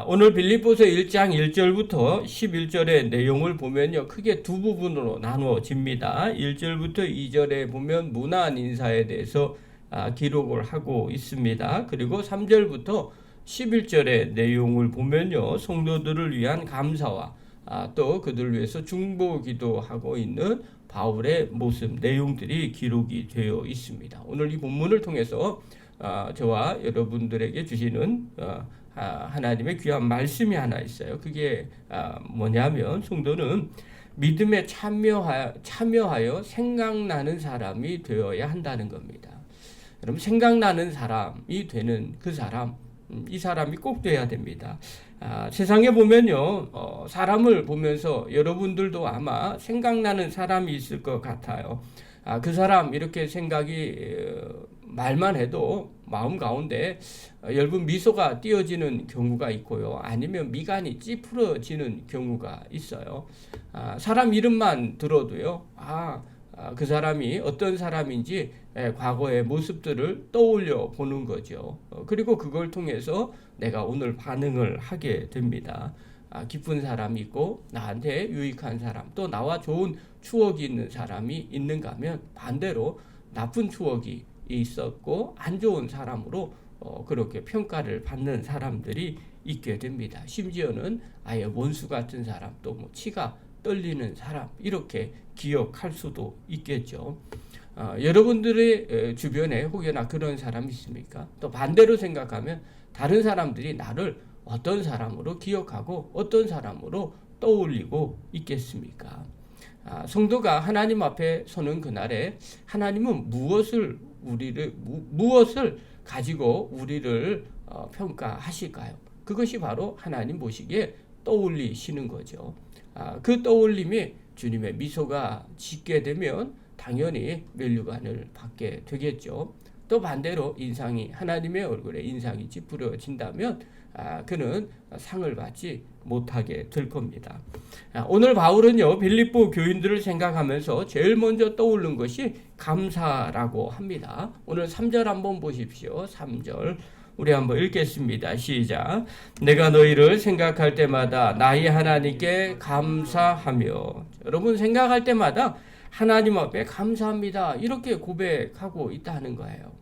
오늘 빌립보서 1장 1절부터 11절의 내용을 보면요, 크게 두 부분으로 나누어집니다. 1절부터 2절에 보면 문안 인사에 대해서 기록을 하고 있습니다. 그리고 3절부터 11절의 내용을 보면요, 성도들을 위한 감사와 또 그들을 위해서 중보 기도하고 있는 바울의 모습, 내용들이 기록이 되어 있습니다. 오늘 이 본문을 통해서 저와 여러분들에게 주시는 하나님의 귀한 말씀이 하나 있어요. 그게 뭐냐면, 성도는 믿음에 참여하여 생각나는 사람이 되어야 한다는 겁니다. 여러분, 생각나는 사람이 되는 그 사람, 이 사람이 꼭 돼야 됩니다. 세상에 보면요, 사람을 보면서 여러분들도 아마 생각나는 사람이 있을 것 같아요. 그 사람, 이렇게 생각이 말만 해도 마음 가운데 엷은 미소가 띄어지는 경우가 있고요, 아니면 미간이 찌푸러지는 경우가 있어요. 사람 이름만 들어도요, 그 사람이 어떤 사람인지 과거의 모습들을 떠올려 보는 거죠. 그리고 그걸 통해서 내가 오늘 반응을 하게 됩니다. 기쁜 사람이 있고 나한테 유익한 사람, 또 나와 좋은 추억이 있는 사람이 있는가 하면 반대로 나쁜 추억이 있었고 안 좋은 사람으로 그렇게 평가를 받는 사람들이 있게 됩니다. 심지어는 아예 원수 같은 사람, 또 뭐 치가 떨리는 사람, 이렇게 기억할 수도 있겠죠. 여러분들의 주변에 혹여나 그런 사람이 있습니까? 또 반대로 생각하면 다른 사람들이 나를 어떤 사람으로 기억하고 어떤 사람으로 떠올리고 있겠습니까? 성도가 하나님 앞에 서는 그날에 하나님은 무엇을 가지고 우리를 평가하실까요? 그것이 바로 하나님 보시기에 떠올리시는 거죠. 그 떠올림이 주님의 미소가 짙게 되면 당연히 면류관을 받게 되겠죠. 또 반대로 하나님의 얼굴에 인상이 찌푸려진다면 그는 상을 받지 못하게 될 겁니다. 오늘 바울은요, 빌립보 교인들을 생각하면서 제일 먼저 떠오른 것이 감사라고 합니다. 오늘 3절 한번 보십시오. 3절 우리 한번 읽겠습니다. 시작. 내가 너희를 생각할 때마다 나의 하나님께 감사하며. 여러분, 생각할 때마다 하나님 앞에 감사합니다, 이렇게 고백하고 있다는 거예요.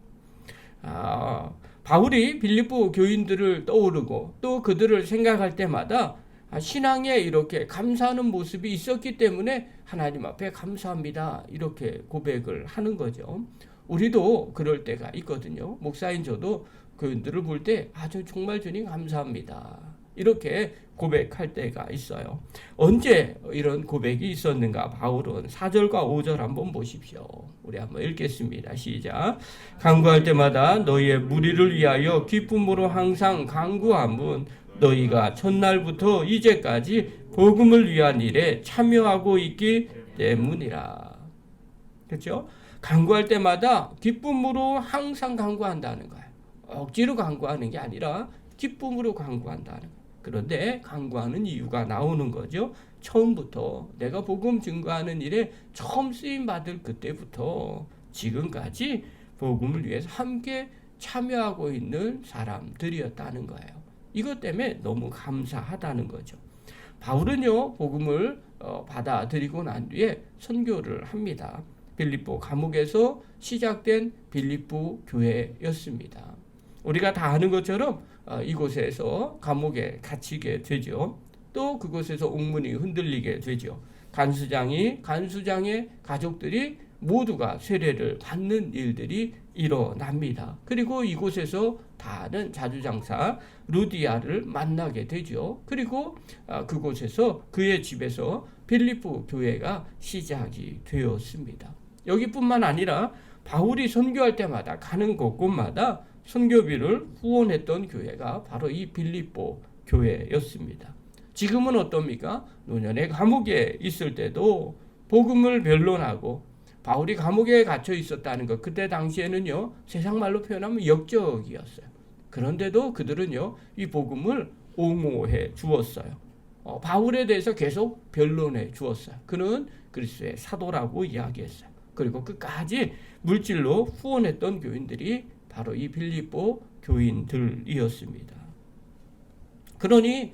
바울이 빌립보 교인들을 떠오르고 또 그들을 생각할 때마다 신앙에 이렇게 감사하는 모습이 있었기 때문에 하나님 앞에 감사합니다, 이렇게 고백을 하는 거죠. 우리도 그럴 때가 있거든요. 목사인 저도 교인들을 볼 때 정말 주님 감사합니다, 이렇게 고백할 때가 있어요. 언제 이런 고백이 있었는가? 바울은 4절과 5절 한번 보십시오. 우리 한번 읽겠습니다. 시작. 간구할 때마다 너희의 무리를 위하여 기쁨으로 항상 간구함은 너희가 첫날부터 이제까지 복음을 위한 일에 참여하고 있기 때문이라. 그렇죠? 간구할 때마다 기쁨으로 항상 간구한다는 거예요. 억지로 간구하는 게 아니라 기쁨으로 간구한다는 거예요. 그런데 간구하는 이유가 나오는 거죠. 처음부터 내가 복음 증거하는 일에 처음 쓰임 받을 그때부터 지금까지 복음을 위해서 함께 참여하고 있는 사람들이었다는 거예요. 이것 때문에 너무 감사하다는 거죠. 바울은요, 복음을 받아들이고 난 뒤에 선교를 합니다. 빌립보 감옥에서 시작된 빌립보 교회였습니다. 우리가 다 아는 것처럼 이곳에서 감옥에 갇히게 되죠. 또 그곳에서 옥문이 흔들리게 되죠. 간수장의 가족들이 모두가 세례를 받는 일들이 일어납니다. 그리고 이곳에서 다 아는 자주장사 루디아를 만나게 되죠. 그리고 그곳에서 그의 집에서 빌립보 교회가 시작이 되었습니다. 여기뿐만 아니라 바울이 선교할 때마다 가는 곳곳마다 선교비를 후원했던 교회가 바로 이 빌립보 교회였습니다. 지금은 어떻습니까? 노년의 감옥에 있을 때도 복음을 변론하고, 바울이 감옥에 갇혀 있었다는 것, 그때 당시에는요, 세상 말로 표현하면 역적이었어요. 그런데도 그들은요, 이 복음을 옹호해 주었어요. 바울에 대해서 계속 변론해 주었어요. 그는 그리스도의 사도라고 이야기했어요. 그리고 끝까지 물질로 후원했던 교인들이 바로 이 빌립보 교인들이었습니다. 그러니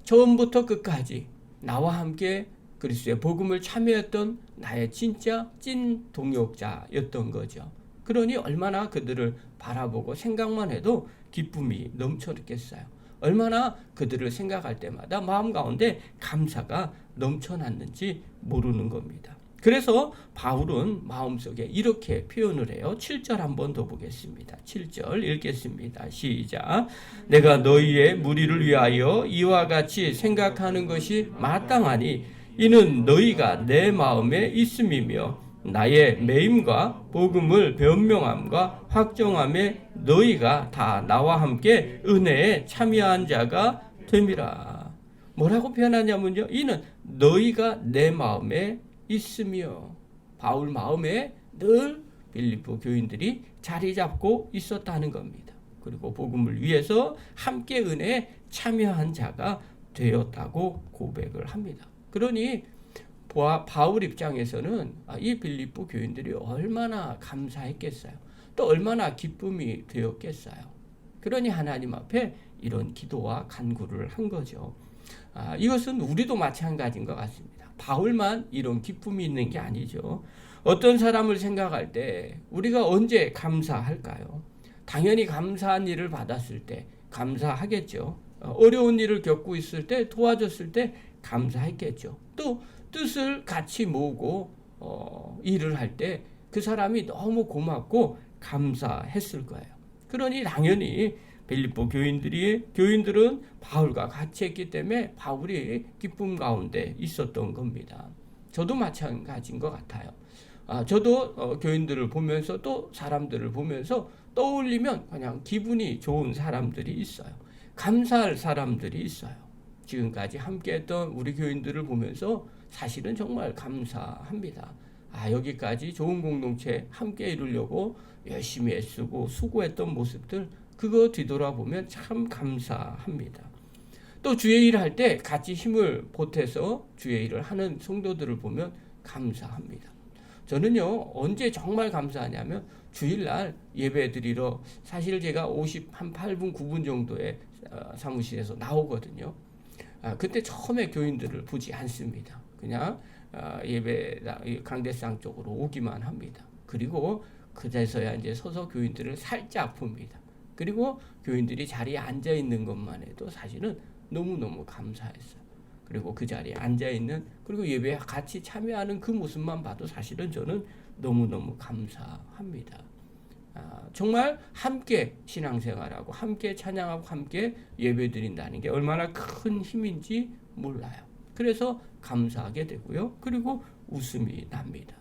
처음부터 끝까지 나와 함께 그리스도의 복음을 참여했던 나의 진짜 찐 동역자였던 거죠. 그러니 얼마나 그들을 바라보고 생각만 해도 기쁨이 넘쳐났겠어요. 얼마나 그들을 생각할 때마다 마음 가운데 감사가 넘쳐났는지 모르는 겁니다. 그래서 바울은 마음속에 이렇게 표현을 해요. 7절 한번 더 보겠습니다. 7절 읽겠습니다. 시작. 내가 너희의 무리를 위하여 이와 같이 생각하는 것이 마땅하니 이는 너희가 내 마음에 있음이며 나의 매임과 복음을 변명함과 확정함에 너희가 다 나와 함께 은혜에 참여한 자가 됨이라. 뭐라고 표현하냐면요. 이는 너희가 내 마음에 있으며, 바울 마음에 늘 빌립보 교인들이 자리 잡고 있었다는 겁니다. 그리고 복음을 위해서 함께 은혜에 참여한 자가 되었다고 고백을 합니다. 그러니 바울 입장에서는 이 빌립보 교인들이 얼마나 감사했겠어요. 또 얼마나 기쁨이 되었겠어요. 그러니 하나님 앞에 이런 기도와 간구를 한 거죠. 이것은 우리도 마찬가지인 것 같습니다. 바울만 이런 기쁨이 있는 게 아니죠. 어떤 사람을 생각할 때 우리가 언제 감사할까요? 당연히 감사한 일을 받았을 때 감사하겠죠. 어려운 일을 겪고 있을 때, 도와줬을 때 감사했겠죠. 또 뜻을 같이 모으고 일을 할 때 그 사람이 너무 고맙고 감사했을 거예요. 그러니 당연히 빌립보 교인들은 바울과 같이 했기 때문에 바울이 기쁨 가운데 있었던 겁니다. 저도 마찬가지인 것 같아요. 저도 교인들을 보면서 또 사람들을 보면서 떠올리면 그냥 기분이 좋은 사람들이 있어요. 감사할 사람들이 있어요. 지금까지 함께했던 우리 교인들을 보면서 사실은 정말 감사합니다. 여기까지 좋은 공동체 함께 이루려고 열심히 애쓰고 수고했던 모습들, 그거 뒤돌아보면 참 감사합니다. 또 주의 일을 할 때 같이 힘을 보태서 주의 일을 하는 성도들을 보면 감사합니다. 저는요, 언제 정말 감사하냐면 주일날 예배 드리러, 사실 제가 8분, 9분 정도의 사무실에서 나오거든요. 그때 처음에 교인들을 보지 않습니다. 그냥 예배 강대상 쪽으로 오기만 합니다. 그리고 그제서야 이제 서서 교인들을 살짝 봅니다. 그리고 교인들이 자리에 앉아 있는 것만 해도 사실은 너무너무 감사했어요. 그리고 그 자리에 앉아 있는, 그리고 예배에 같이 참여하는 그 모습만 봐도 사실은 저는 너무너무 감사합니다. 정말 함께 신앙생활하고 함께 찬양하고 함께 예배드린다는 게 얼마나 큰 힘인지 몰라요. 그래서 감사하게 되고요. 그리고 웃음이 납니다.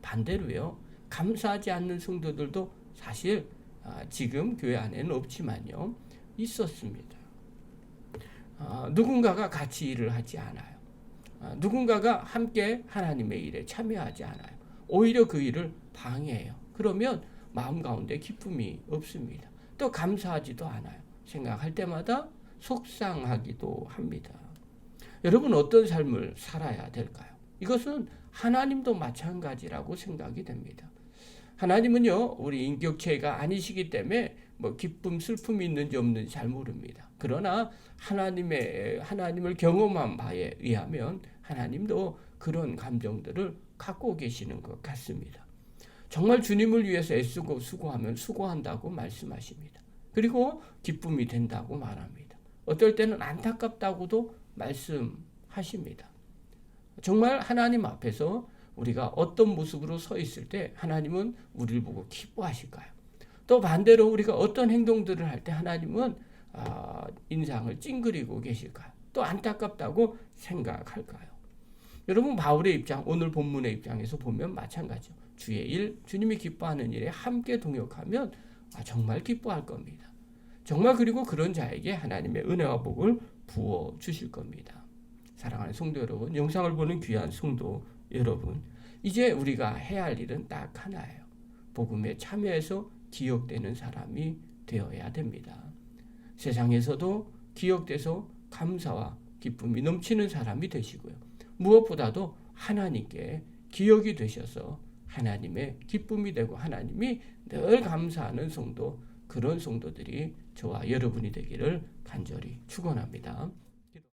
반대로요, 감사하지 않는 성도들도 사실 지금 교회 안에는 없지만요, 있었습니다. 누군가가 같이 일을 하지 않아요. 누군가가 함께 하나님의 일에 참여하지 않아요. 오히려 그 일을 방해해요. 그러면 마음 가운데 기쁨이 없습니다. 또 감사하지도 않아요. 생각할 때마다 속상하기도 합니다. 여러분, 어떤 삶을 살아야 될까요? 이것은 하나님도 마찬가지라고 생각이 됩니다. 하나님은요, 우리 인격체가 아니시기 때문에 기쁨, 슬픔이 있는지 없는지 잘 모릅니다. 그러나 하나님을 경험한 바에 의하면 하나님도 그런 감정들을 갖고 계시는 것 같습니다. 정말 주님을 위해서 애쓰고 수고하면 수고한다고 말씀하십니다. 그리고 기쁨이 된다고 말합니다. 어떨 때는 안타깝다고도 말씀하십니다. 정말 하나님 앞에서 우리가 어떤 모습으로 서 있을 때 하나님은 우리를 보고 기뻐하실까요? 또 반대로 우리가 어떤 행동들을 할 때 하나님은 인상을 찡그리고 계실까요? 또 안타깝다고 생각할까요? 여러분, 바울의 입장, 오늘 본문의 입장에서 보면 마찬가지죠. 주의 일, 주님이 기뻐하는 일에 함께 동역하면 정말 기뻐할 겁니다. 정말, 그리고 그런 자에게 하나님의 은혜와 복을 부어 주실 겁니다. 사랑하는 성도 여러분, 영상을 보는 귀한 성도 여러분, 이제 우리가 해야 할 일은 딱 하나예요. 복음에 참여해서 기억되는 사람이 되어야 됩니다. 세상에서도 기억돼서 감사와 기쁨이 넘치는 사람이 되시고요. 무엇보다도 하나님께 기억이 되셔서 하나님의 기쁨이 되고 하나님이 늘 감사하는 성도, 그런 성도들이 저와 여러분이 되기를 간절히 축원합니다.